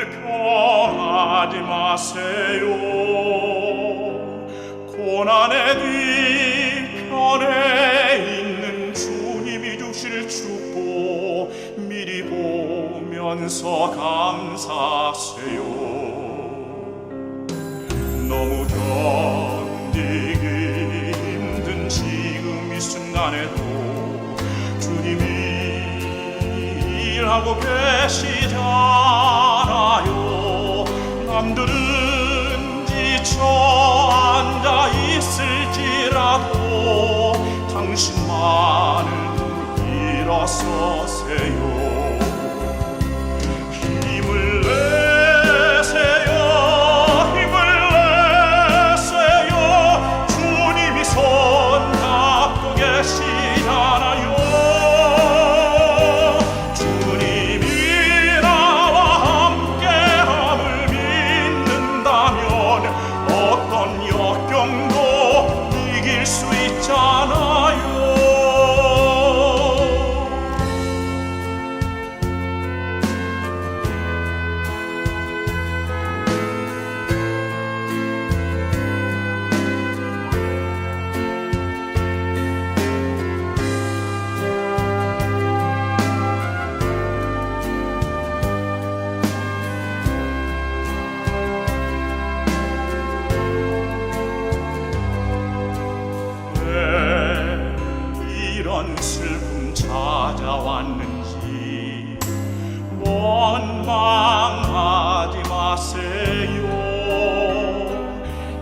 불평하지 마세요. 고난의 뒤편에 있는 주님이 주실 축복 미리 보면서 감사하세요. 너무 견디기 힘든 지금 이 순간에도 주님이 일하고 계시잖아요. 남들은 지쳐 앉아 있을지라도 당신만을 일어서세요. 힘을 내세요. 힘을 내세요. 주님이 손 잡고 계시잖아요. 주님이 나와 함께함을 믿는다면 어떤 역경도 이길 수 있잖아요. 이런 슬픔 찾아왔는지 원망하지 마세요.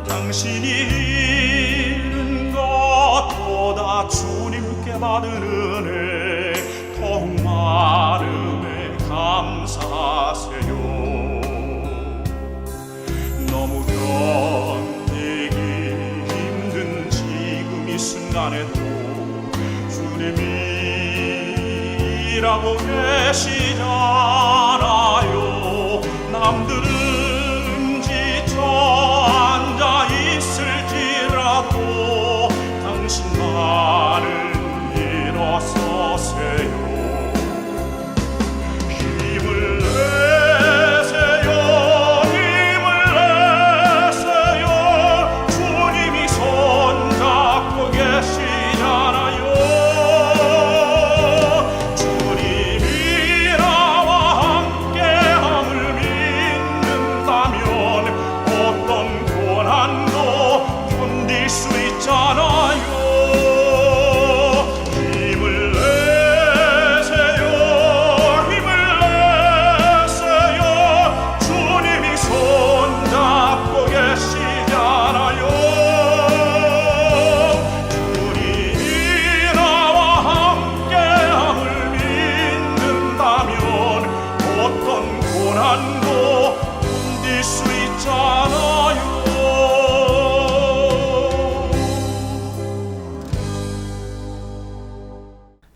당신이 잃은 것보다 주님께 받은 은혜 더욱 많음에 감사하세요. 너무 견디기 힘든 지금 이 순간에도 주님이 일하고 계시잖아요. 남들은 지쳐 앉아 있을지라도 당신만을 일어서세요. 힘을 내세요. 힘을 내세요. 주님이 손 잡고 계시잖아요.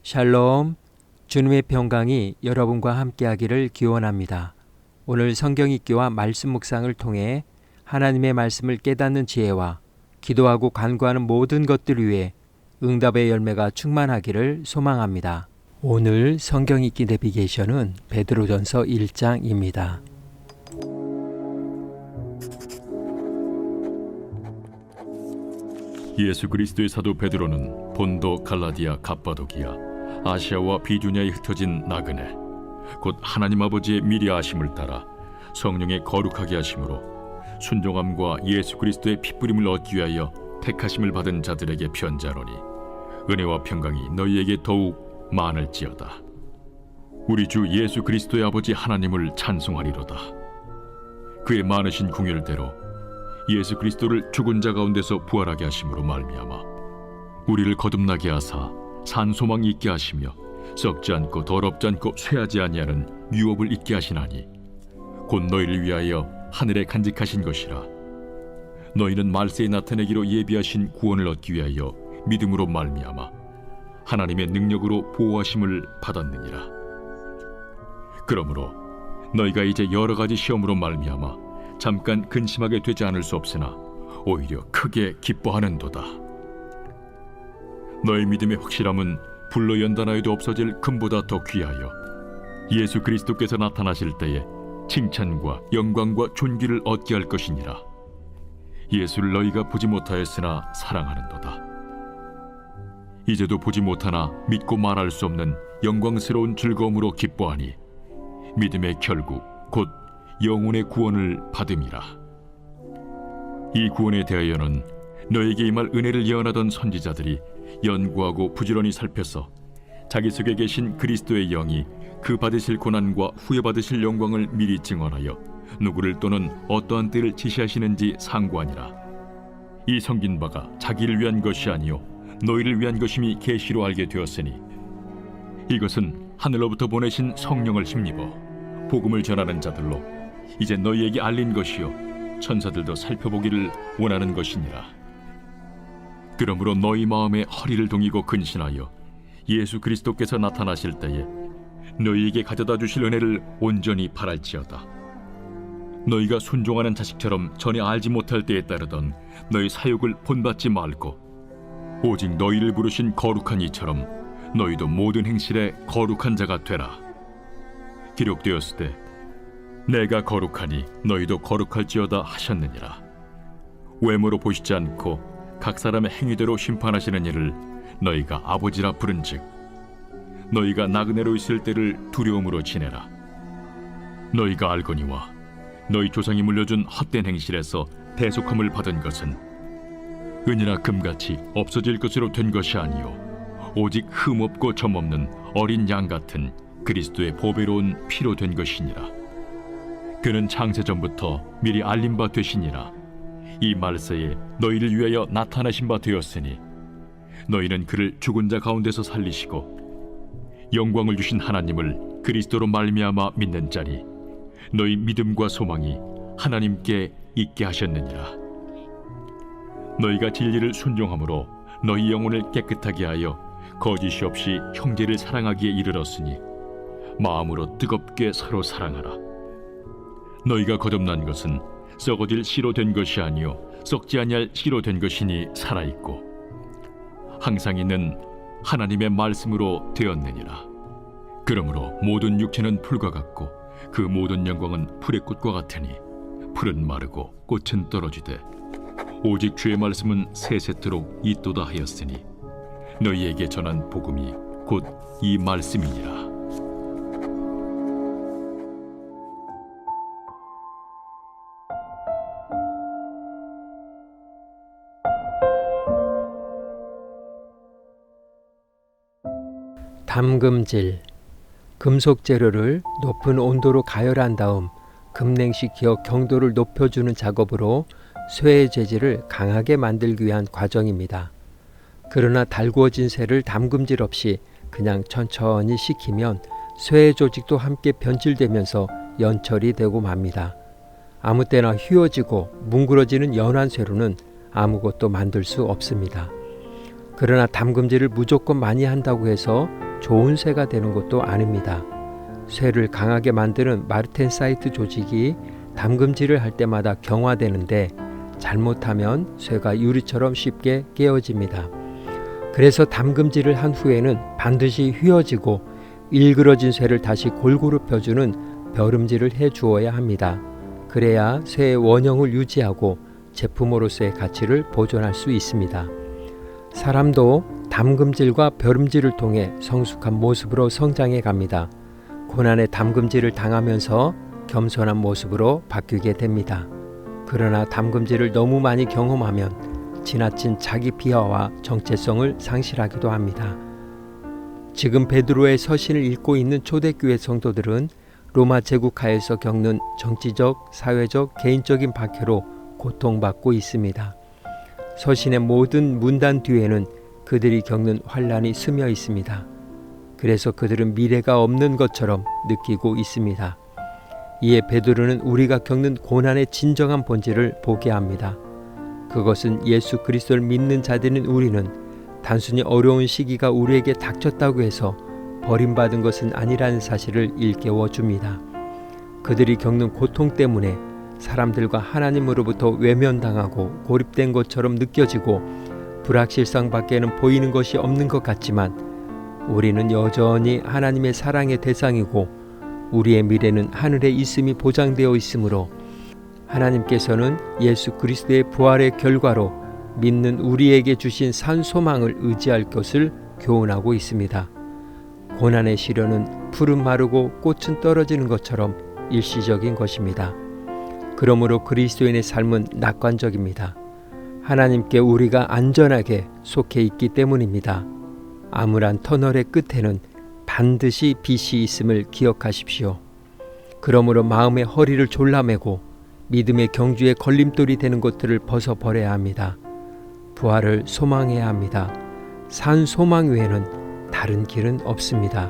샬롬, 주님의 평강이 여러분과 함께하기를 기원합니다. 오늘 성경 읽기와 말씀 묵상을 통해 하나님의 말씀을 깨닫는 지혜와 기도하고 간구하는 모든 것들 위해 응답의 열매가 충만하기를 소망합니다. 오늘 성경 읽기 내비게이션은 베드로전서 1장입니다. 예수 그리스도의 사도 베드로는 본도, 갈라디아, 갑바도기아, 아시아와 비두냐에 흩어진 나그네, 곧 하나님 아버지의 미리 아심을 따라 성령의 거룩하게 하심으로 순종함과 예수 그리스도의 핏부림을 얻기 위하여 택하심을 받은 자들에게 편지하노니 은혜와 평강이 너희에게 더욱 많을지어다. 우리 주 예수 그리스도의 아버지 하나님을 찬송하리로다. 그의 많으신 궁율대로 예수 그리스도를 죽은 자 가운데서 부활하게 하심으로 말미암아 우리를 거듭나게 하사 산 소망이 있게 하시며 썩지 않고 더럽지 않고 쇠하지 아니하는 유업을 있게 하시나니 곧 너희를 위하여 하늘에 간직하신 것이라. 너희는 말세에 나타내기로 예비하신 구원을 얻기 위하여 믿음으로 말미암아 하나님의 능력으로 보호하심을 받았느니라. 그러므로 너희가 이제 여러 가지 시험으로 말미암아 잠깐 근심하게 되지 않을 수 없으나 오히려 크게 기뻐하는도다. 너희 믿음의 확실함은 불로 연단하여도 없어질 금보다 더 귀하여 예수 그리스도께서 나타나실 때에 칭찬과 영광과 존귀를 얻게 할 것이니라. 예수를 너희가 보지 못하였으나 사랑하는도다. 이제도 보지 못하나 믿고 말할 수 없는 영광스러운 즐거움으로 기뻐하니 믿음의 결국 곧 영혼의 구원을 받음이라. 이 구원에 대하여는 너에게 임할 은혜를 예언하던 선지자들이 연구하고 부지런히 살펴서 자기 속에 계신 그리스도의 영이 그 받으실 고난과 후에 받으실 영광을 미리 증언하여 누구를 또는 어떠한 때를 지시하시는지 상고하니라. 이 섬긴 바가 자기를 위한 것이 아니요 너희를 위한 것임이 계시로 알게 되었으니 이것은 하늘로부터 보내신 성령을 힘입어 복음을 전하는 자들로 이제 너희에게 알린 것이요 천사들도 살펴보기를 원하는 것이니라. 그러므로 너희 마음에 허리를 동이고 근신하여 예수 그리스도께서 나타나실 때에 너희에게 가져다 주실 은혜를 온전히 바랄지어다. 너희가 순종하는 자식처럼 전에 알지 못할 때에 따르던 너희 사욕을 본받지 말고 오직 너희를 부르신 거룩한 이처럼 너희도 모든 행실에 거룩한 자가 되라. 기록되었을 때 내가 거룩하니 너희도 거룩할지어다 하셨느니라. 외모로 보시지 않고 각 사람의 행위대로 심판하시는 이를 너희가 아버지라 부른즉 너희가 나그네로 있을 때를 두려움으로 지내라. 너희가 알거니와 너희 조상이 물려준 헛된 행실에서 대속함을 받은 것은 은이나 금같이 없어질 것으로 된 것이 아니요 오직 흠없고 점없는 어린 양 같은 그리스도의 보배로운 피로 된 것이니라. 그는 창세 전부터 미리 알린 바 되시니라. 이 말세에 너희를 위하여 나타나신 바 되었으니 너희는 그를 죽은 자 가운데서 살리시고 영광을 주신 하나님을 그리스도로 말미암아 믿는 자니 너희 믿음과 소망이 하나님께 있게 하셨느니라. 너희가 진리를 순종함으로 너희 영혼을 깨끗하게 하여 거짓이 없이 형제를 사랑하기에 이르렀으니 마음으로 뜨겁게 서로 사랑하라. 너희가 거듭난 것은 썩어질 씨로 된 것이 아니요 썩지 아니할 씨로 된 것이니 살아있고 항상 있는 하나님의 말씀으로 되었느니라. 그러므로 모든 육체는 풀과 같고 그 모든 영광은 풀의 꽃과 같으니 풀은 마르고 꽃은 떨어지되 오직 주의 말씀은 세세토록 있도다 하였으니 너희에게 전한 복음이 곧 이 말씀이니라. 담금질, 금속 재료를 높은 온도로 가열한 다음 금냉시키어 경도를 높여주는 작업으로 쇠의 재질을 강하게 만들기 위한 과정입니다. 그러나 달구어진 쇠를 담금질 없이 그냥 천천히 식히면 쇠의 조직도 함께 변질되면서 연철이 되고 맙니다. 아무 때나 휘어지고 뭉그러지는 연한 쇠로는 아무것도 만들 수 없습니다. 그러나 담금질을 무조건 많이 한다고 해서 좋은 쇠가 되는 것도 아닙니다. 쇠를 강하게 만드는 마르텐사이트 조직이 담금질을 할 때마다 경화되는데 잘못하면 쇠가 유리처럼 쉽게 깨어집니다. 그래서 담금질을 한 후에는 반드시 휘어지고 일그러진 쇠를 다시 골고루 펴주는 벼름질을 해 주어야 합니다. 그래야 쇠의 원형을 유지하고 제품으로서의 가치를 보존할 수 있습니다. 사람도 담금질과 벼름질을 통해 성숙한 모습으로 성장해 갑니다. 고난의 담금질을 당하면서 겸손한 모습으로 바뀌게 됩니다. 그러나 담금질을 너무 많이 경험하면 지나친 자기 비하와 정체성을 상실하기도 합니다. 지금 베드로의 서신을 읽고 있는 초대교회 성도들은 로마 제국하에서 겪는 정치적, 사회적, 개인적인 박해로 고통받고 있습니다. 서신의 모든 문단 뒤에는 그들이 겪는 환난이 스며 있습니다. 그래서 그들은 미래가 없는 것처럼 느끼고 있습니다. 이에 베드로는 우리가 겪는 고난의 진정한 본질을 보게 합니다. 그것은 예수 그리스도를 믿는 자들인 우리는 단순히 어려운 시기가 우리에게 닥쳤다고 해서 버림받은 것은 아니라는 사실을 일깨워 줍니다. 그들이 겪는 고통 때문에 사람들과 하나님으로부터 외면당하고 고립된 것처럼 느껴지고 불확실성 밖에는 보이는 것이 없는 것 같지만 우리는 여전히 하나님의 사랑의 대상이고 우리의 미래는 하늘에 있음이 보장되어 있으므로 하나님께서는 예수 그리스도의 부활의 결과로 믿는 우리에게 주신 산 소망을 의지할 것을 교훈하고 있습니다. 고난의 시련은 풀은 마르고 꽃은 떨어지는 것처럼 일시적인 것입니다. 그러므로 그리스도인의 삶은 낙관적입니다. 하나님께 우리가 안전하게 속해 있기 때문입니다. 암울한 터널의 끝에는 반드시 빛이 있음을 기억하십시오. 그러므로 마음의 허리를 졸라매고 믿음의 경주에 걸림돌이 되는 것들을 벗어버려야 합니다. 부활을 소망해야 합니다. 산 소망 외에는 다른 길은 없습니다.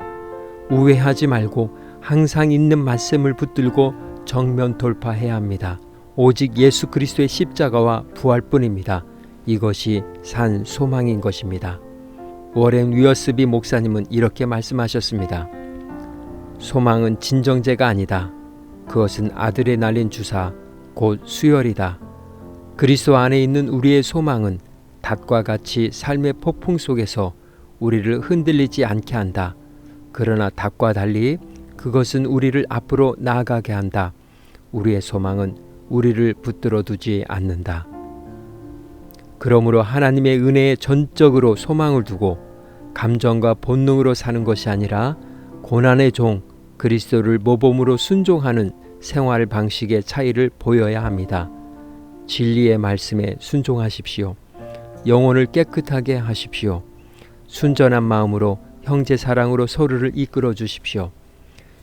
우회하지 말고 항상 있는 말씀을 붙들고 정면 돌파해야 합니다. 오직 예수 그리스도의 십자가와 부활뿐입니다. 이것이 산 소망인 것입니다. 워렌 위어스비 목사님은 이렇게 말씀하셨습니다. 소망은 진정제가 아니다. 그것은 아들의 날린 주사, 곧 수혈이다. 그리스도 안에 있는 우리의 소망은 닷과 같이 삶의 폭풍 속에서 우리를 흔들리지 않게 한다. 그러나 닷과 달리 그것은 우리를 앞으로 나아가게 한다. 우리의 소망은 우리를 붙들어 두지 않는다. 그러므로 하나님의 은혜에 전적으로 소망을 두고 감정과 본능으로 사는 것이 아니라 고난의 종 그리스도를 모범으로 순종하는 생활 방식의 차이를 보여야 합니다. 진리의 말씀에 순종하십시오. 영혼을 깨끗하게 하십시오. 순전한 마음으로 형제 사랑으로 서로를 이끌어 주십시오.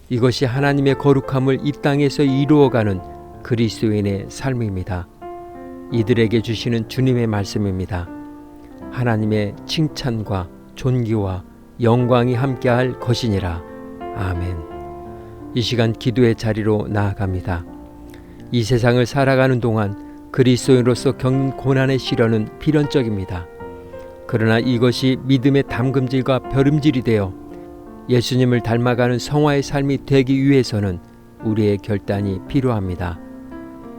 이것이 하나님의 거룩함을 이 땅에서 이루어가는 그리스도인의 삶입니다. 이들에게 주시는 주님의 말씀입니다. 하나님의 칭찬과 존귀와 영광이 함께할 것이니라. 아멘. 이 시간 기도의 자리로 나아갑니다. 이 세상을 살아가는 동안 그리스도인으로서 겪는 고난의 시련은 필연적입니다. 그러나 이것이 믿음의 담금질과 벼름질이 되어 예수님을 닮아가는 성화의 삶이 되기 위해서는 우리의 결단이 필요합니다.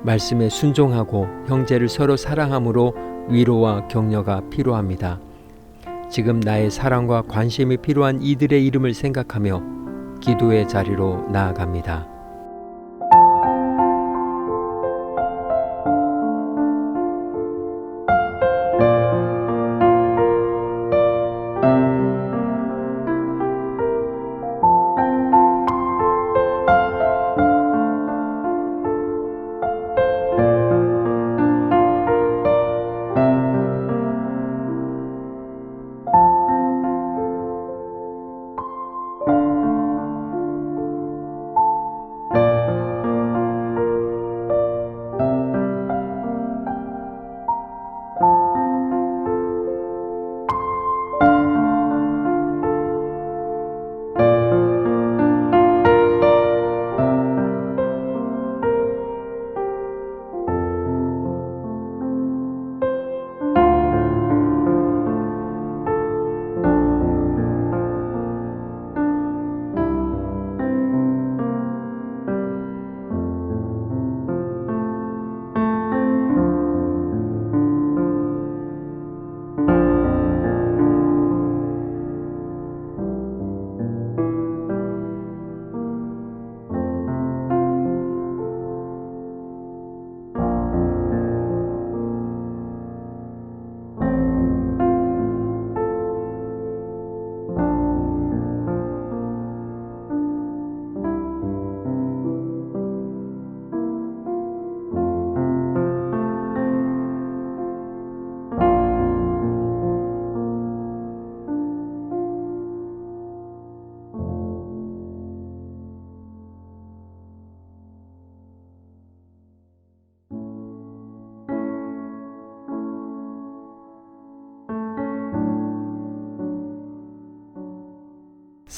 말씀에 순종하고 형제를 서로 사랑함으로 위로와 격려가 필요합니다. 지금 나의 사랑과 관심이 필요한 이들의 이름을 생각하며 기도의 자리로 나아갑니다.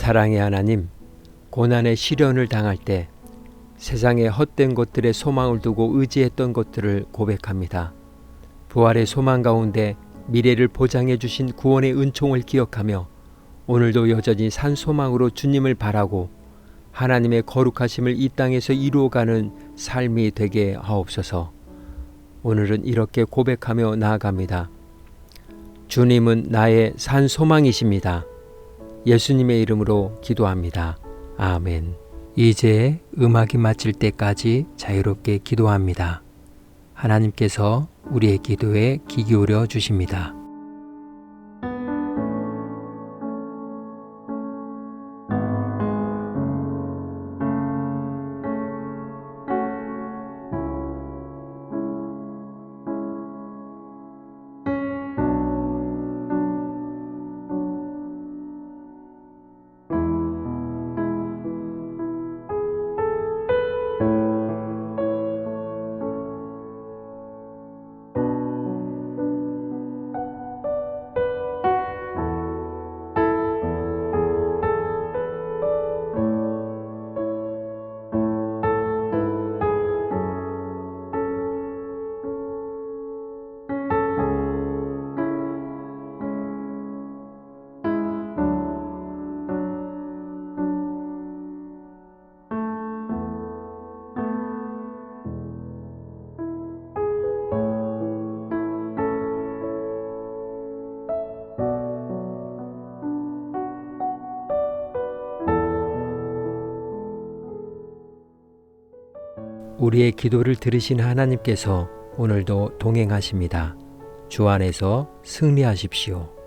사랑의 하나님, 고난의 시련을 당할 때 세상의 헛된 것들에 소망을 두고 의지했던 것들을 고백합니다. 부활의 소망 가운데 미래를 보장해 주신 구원의 은총을 기억하며 오늘도 여전히 산 소망으로 주님을 바라고 하나님의 거룩하심을 이 땅에서 이루어가는 삶이 되게 하옵소서. 오늘은 이렇게 고백하며 나아갑니다. 주님은 나의 산 소망이십니다. 예수님의 이름으로 기도합니다. 아멘. 이제 음악이 마칠 때까지 자유롭게 기도합니다. 하나님께서 우리의 기도에 귀 기울여 주십니다. 우리의 기도를 들으신 하나님께서 오늘도 동행하십니다. 주 안에서 승리하십시오.